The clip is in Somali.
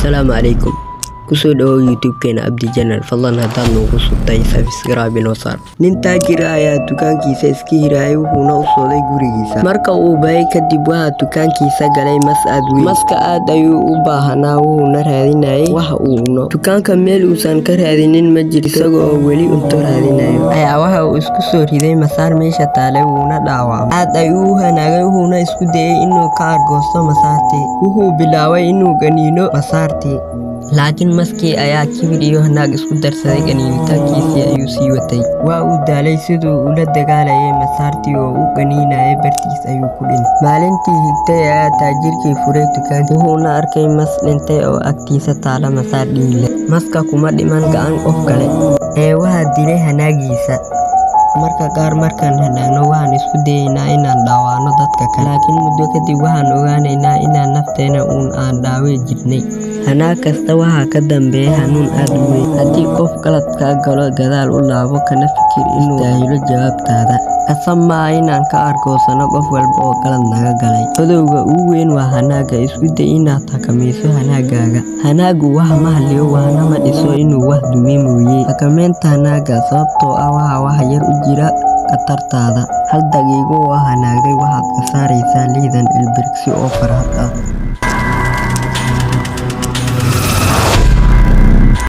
السلام عليكم. kusoo dhawow YouTube-keena Abdi Channel. fadlan haddaad noogu subtay subscribe inoo saar. nin taajir ah ayaa dukaankiisa iska hiraayay wuxuuna u sooday gurigiisa. marka uu bahay kadib waxaa dukaankiisa galay mas aad weyn. maska aad ayuu u baahanaa wuxuuna raadinayay wax uu cuno. dukaanka meel uusan ka raadinin ma jirto, isagoo weli cunto raadinayo ayaa waxa uu isku soo riday masaar meesha taale wuuna dhaawacmay. aad ayuu u hanaagay wuxuuna isku dayay inuu ka argoosto masaartii. wuxuu bilaabay inuu ganiino masaartii, laakiin maskii ayaa kibir iyo hanaag isku darsaday. ganiinitaankiisii ayuu sii watay. waa uu daalay siduu ula dagaalayay masaartii oo u ganiinayay bartiis ayuu ku dhintay. maalintii xigtay ayaa taajirkii furay dukaanka, wuxuuna arkay mas dhintay oo agtiisa taala masaar dhiig leh. maska kuma dhiman gacan qof kale ee waxaa dilay hanaagiisa. marka qaar markaan hanaagno waxaan isku dayaynaa inaan dhaawacno dadka kale, laakiin muddo kadib waxaan ogaanaynaa inaan nafteena aan dhaawici jirnay. hanaag kasta waxaa ka dambeeya hanuun aad u weyn. haddii qof qalad kaa galo, gadaal u laabo, kana fikir inuu daahilo jawaabtaada. qasab maaha inaan ka argoosano qof walba oo qalad naga galay. codowga ugu weyn waa hanaaga. isku day inaad xakamayso hanaagaaga. hanaagu wax ma haliyo waxna ma dhiso, inuu wax dume mooye. xakamaynta hanaaga, sababtoo ah waxaa wax yar u jira khatartaada. hal daqiiqo oo hanaagay waxaad ka saaraysaa 60 ilbiriqsi oo farxad ah.